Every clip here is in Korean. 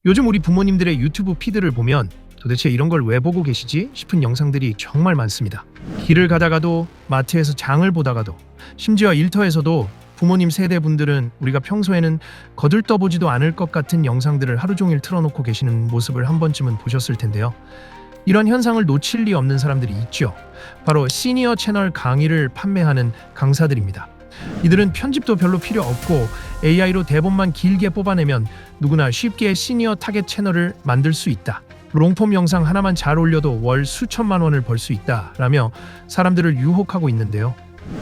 요즘 우리 부모님들의 유튜브 피드를 보면 도대체 이런 걸 왜 보고 계시지 싶은 영상들이 정말 많습니다. 길을 가다가도, 마트에서 장을 보다가도, 심지어 일터에서도 부모님 세대분들은 우리가 평소에는 거들떠보지도 않을 것 같은 영상들을 하루 종일 틀어놓고 계시는 모습을 한 번쯤은 보셨을 텐데요. 이런 현상을 놓칠 리 없는 사람들이 있죠. 바로 시니어 채널 강의를 판매하는 강사들입니다. 이들은 편집도 별로 필요 없고 AI로 대본만 길게 뽑아내면 누구나 쉽게 시니어 타겟 채널을 만들 수 있다. 롱폼 영상 하나만 잘 올려도 월 수천만 원을 벌 수 있다 라며 사람들을 유혹하고 있는데요.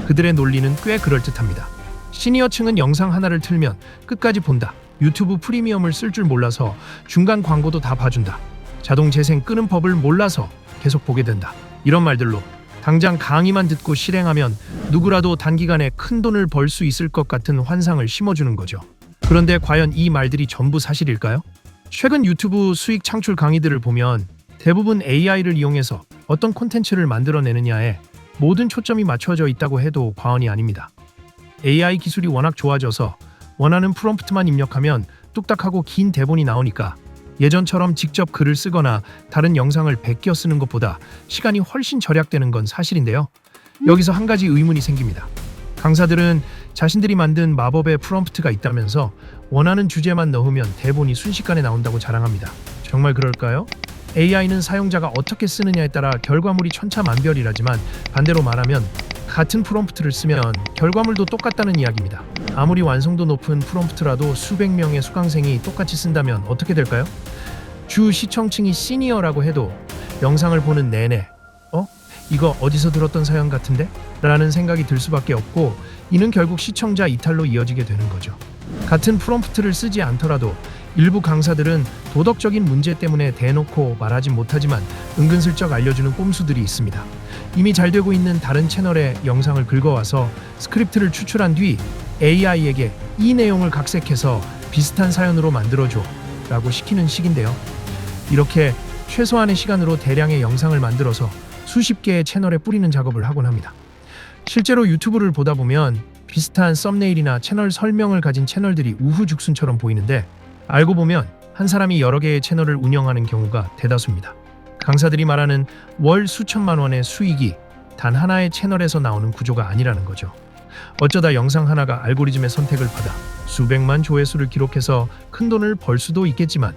그들의 논리는 꽤 그럴듯합니다. 시니어층은 영상 하나를 틀면 끝까지 본다. 유튜브 프리미엄을 쓸 줄 몰라서 중간 광고도 다 봐준다. 자동 재생 끄는 법을 몰라서 계속 보게 된다. 이런 말들로 당장 강의만 듣고 실행하면 누구라도 단기간에 큰 돈을 벌 수 있을 것 같은 환상을 심어주는 거죠. 그런데 과연 이 말들이 전부 사실일까요? 최근 유튜브 수익 창출 강의들을 보면 대부분 AI를 이용해서 어떤 콘텐츠를 만들어내느냐에 모든 초점이 맞춰져 있다고 해도 과언이 아닙니다. AI 기술이 워낙 좋아져서 원하는 프롬프트만 입력하면 뚝딱하고 긴 대본이 나오니까 예전처럼 직접 글을 쓰거나 다른 영상을 베껴 쓰는 것보다 시간이 훨씬 절약되는 건 사실인데요. 여기서 한 가지 의문이 생깁니다. 강사들은 자신들이 만든 마법의 프롬프트가 있다면서 원하는 주제만 넣으면 대본이 순식간에 나온다고 자랑합니다. 정말 그럴까요? AI는 사용자가 어떻게 쓰느냐에 따라 결과물이 천차만별이라지만 반대로 말하면 같은 프롬프트를 쓰면 결과물도 똑같다는 이야기입니다. 아무리 완성도 높은 프롬프트라도 수백 명의 수강생이 똑같이 쓴다면 어떻게 될까요? 주 시청층이 시니어라고 해도 영상을 보는 내내 이거 어디서 들었던 사연 같은데? 라는 생각이 들 수밖에 없고 이는 결국 시청자 이탈로 이어지게 되는 거죠. 같은 프롬프트를 쓰지 않더라도 일부 강사들은 도덕적인 문제 때문에 대놓고 말하지 못하지만 은근슬쩍 알려주는 꼼수들이 있습니다. 이미 잘 되고 있는 다른 채널의 영상을 긁어와서 스크립트를 추출한 뒤 AI에게 이 내용을 각색해서 비슷한 사연으로 만들어줘 라고 시키는 식인데요. 이렇게 최소한의 시간으로 대량의 영상을 만들어서 수십 개의 채널에 뿌리는 작업을 하곤 합니다. 실제로 유튜브를 보다 보면 비슷한 썸네일이나 채널 설명을 가진 채널들이 우후죽순처럼 보이는데 알고 보면 한 사람이 여러 개의 채널을 운영하는 경우가 대다수입니다. 강사들이 말하는 월 수천만 원의 수익이 단 하나의 채널에서 나오는 구조가 아니라는 거죠. 어쩌다 영상 하나가 알고리즘의 선택을 받아 수백만 조회수를 기록해서 큰 돈을 벌 수도 있겠지만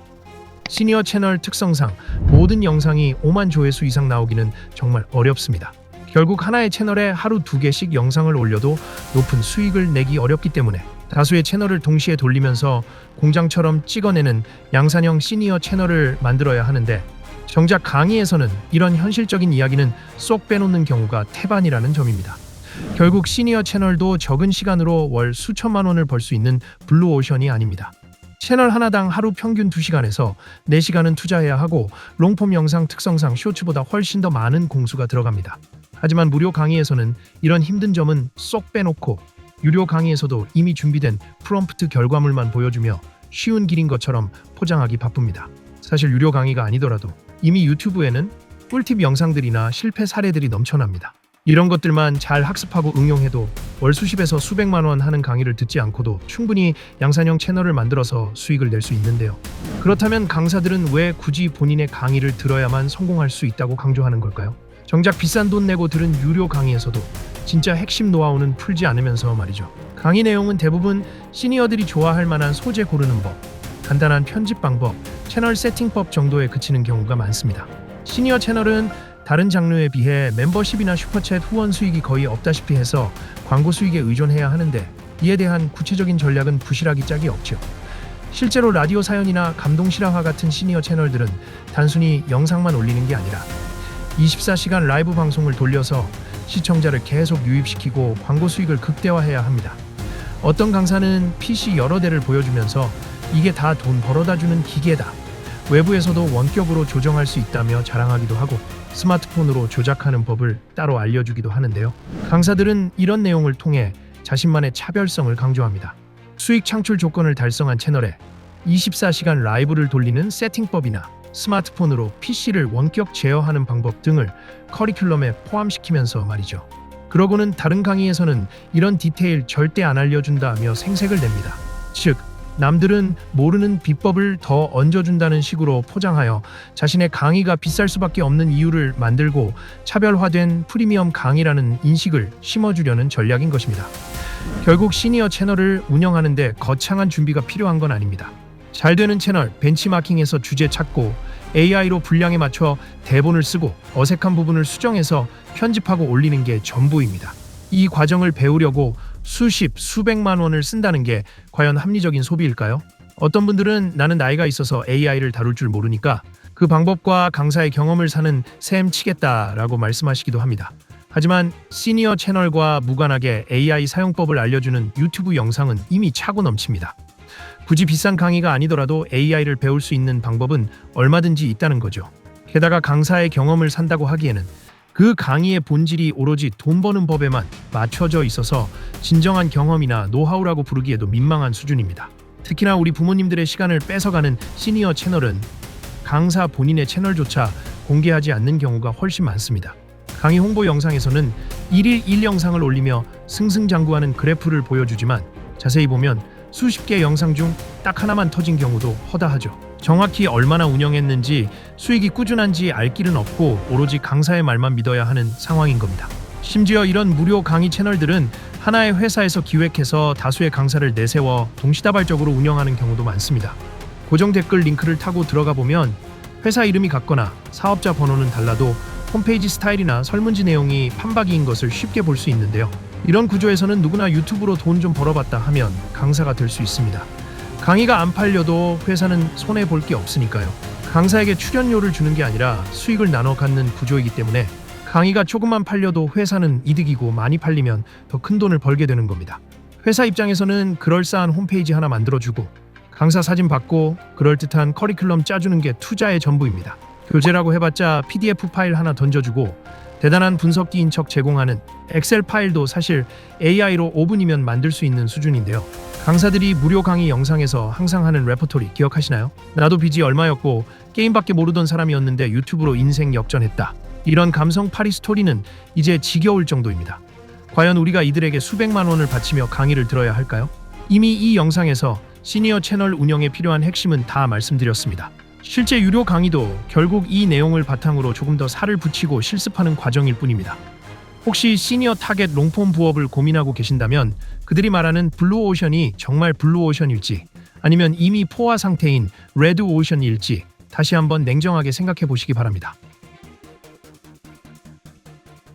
시니어 채널 특성상 모든 영상이 5만 조회수 이상 나오기는 정말 어렵습니다. 결국 하나의 채널에 하루 2개씩 영상을 올려도 높은 수익을 내기 어렵기 때문에 다수의 채널을 동시에 돌리면서 공장처럼 찍어내는 양산형 시니어 채널을 만들어야 하는데 정작 강의에서는 이런 현실적인 이야기는 쏙 빼놓는 경우가 태반이라는 점입니다. 결국 시니어 채널도 적은 시간으로 월 수천만 원을 벌 수 있는 블루오션이 아닙니다. 채널 하나당 하루 평균 2시간에서 4시간은 투자해야 하고 롱폼 영상 특성상 쇼츠보다 훨씬 더 많은 공수가 들어갑니다. 하지만 무료 강의에서는 이런 힘든 점은 쏙 빼놓고 유료 강의에서도 이미 준비된 프롬프트 결과물만 보여주며 쉬운 길인 것처럼 포장하기 바쁩니다. 사실 유료 강의가 아니더라도 이미 유튜브에는 꿀팁 영상들이나 실패 사례들이 넘쳐납니다. 이런 것들만 잘 학습하고 응용해도 월 수십에서 수백만 원 하는 강의를 듣지 않고도 충분히 양산형 채널을 만들어서 수익을 낼 수 있는데요. 그렇다면 강사들은 왜 굳이 본인의 강의를 들어야만 성공할 수 있다고 강조하는 걸까요? 정작 비싼 돈 내고 들은 유료 강의에서도 진짜 핵심 노하우는 풀지 않으면서 말이죠. 강의 내용은 대부분 시니어들이 좋아할 만한 소재 고르는 법, 간단한 편집 방법, 채널 세팅법 정도에 그치는 경우가 많습니다. 시니어 채널은 다른 장르에 비해 멤버십이나 슈퍼챗 후원 수익이 거의 없다시피 해서 광고 수익에 의존해야 하는데 이에 대한 구체적인 전략은 부실하기 짝이 없죠. 실제로 라디오 사연이나 감동 실화화 같은 시니어 채널들은 단순히 영상만 올리는 게 아니라 24시간 라이브 방송을 돌려서 시청자를 계속 유입시키고 광고 수익을 극대화해야 합니다. 어떤 강사는 PC 여러 대를 보여주면서 이게 다 돈 벌어다주는 기계다. 외부에서도 원격으로 조정할 수 있다며 자랑하기도 하고 스마트폰으로 조작하는 법을 따로 알려주기도 하는데요. 강사들은 이런 내용을 통해 자신만의 차별성을 강조합니다. 수익 창출 조건을 달성한 채널에 24시간 라이브를 돌리는 세팅법이나 스마트폰으로 PC를 원격 제어하는 방법 등을 커리큘럼에 포함시키면서 말이죠. 그러고는 다른 강의에서는 이런 디테일 절대 안 알려준다며 생색을 냅니다. 즉, 남들은 모르는 비법을 더 얹어준다는 식으로 포장하여 자신의 강의가 비쌀 수밖에 없는 이유를 만들고 차별화된 프리미엄 강의라는 인식을 심어주려는 전략인 것입니다. 결국 시니어 채널을 운영하는데 거창한 준비가 필요한 건 아닙니다. 잘 되는 채널 벤치마킹에서 주제 찾고 AI로 분량에 맞춰 대본을 쓰고 어색한 부분을 수정해서 편집하고 올리는 게 전부입니다. 이 과정을 배우려고 수백만 원을 쓴다는 게 과연 합리적인 소비일까요? 어떤 분들은 나는 나이가 있어서 AI를 다룰 줄 모르니까 그 방법과 강사의 경험을 사는 셈 치겠다라고 말씀하시기도 합니다. 하지만 시니어 채널과 무관하게 AI 사용법을 알려주는 유튜브 영상은 이미 차고 넘칩니다. 굳이 비싼 강의가 아니더라도 AI를 배울 수 있는 방법은 얼마든지 있다는 거죠. 게다가 강사의 경험을 산다고 하기에는 그 강의의 본질이 오로지 돈 버는 법에만 맞춰져 있어서 진정한 경험이나 노하우라고 부르기에도 민망한 수준입니다. 특히나 우리 부모님들의 시간을 뺏어가는 시니어 채널은 강사 본인의 채널조차 공개하지 않는 경우가 훨씬 많습니다. 강의 홍보 영상에서는 1일 1영상을 올리며 승승장구하는 그래프를 보여주지만 자세히 보면 수십 개 영상 중 딱 하나만 터진 경우도 허다하죠. 정확히 얼마나 운영했는지 수익이 꾸준한지 알 길은 없고 오로지 강사의 말만 믿어야 하는 상황인 겁니다. 심지어 이런 무료 강의 채널들은 하나의 회사에서 기획해서 다수의 강사를 내세워 동시다발적으로 운영하는 경우도 많습니다. 고정 댓글 링크를 타고 들어가 보면 회사 이름이 같거나 사업자 번호는 달라도 홈페이지 스타일이나 설문지 내용이 판박이인 것을 쉽게 볼 수 있는데요. 이런 구조에서는 누구나 유튜브로 돈 좀 벌어봤다 하면 강사가 될 수 있습니다. 강의가 안 팔려도 회사는 손해볼 게 없으니까요. 강사에게 출연료를 주는 게 아니라 수익을 나눠 갖는 구조이기 때문에 강의가 조금만 팔려도 회사는 이득이고 많이 팔리면 더 큰 돈을 벌게 되는 겁니다. 회사 입장에서는 그럴싸한 홈페이지 하나 만들어주고 강사 사진 받고 그럴듯한 커리큘럼 짜주는 게 투자의 전부입니다. 교재라고 해봤자 PDF 파일 하나 던져주고 대단한 분석기인 척 제공하는 엑셀 파일도 사실 AI로 5분이면 만들 수 있는 수준인데요. 강사들이 무료 강의 영상에서 항상 하는 레퍼토리 기억하시나요? 나도 빚이 얼마였고 게임밖에 모르던 사람이었는데 유튜브로 인생 역전했다. 이런 감성파리 스토리는 이제 지겨울 정도입니다. 과연 우리가 이들에게 수백만 원을 바치며 강의를 들어야 할까요? 이미 이 영상에서 시니어 채널 운영에 필요한 핵심은 다 말씀드렸습니다. 실제 유료 강의도 결국 이 내용을 바탕으로 조금 더 살을 붙이고 실습하는 과정일 뿐입니다. 혹시 시니어 타겟 롱폼 부업을 고민하고 계신다면 그들이 말하는 블루오션이 정말 블루오션일지 아니면 이미 포화 상태인 레드오션일지 다시 한번 냉정하게 생각해 보시기 바랍니다.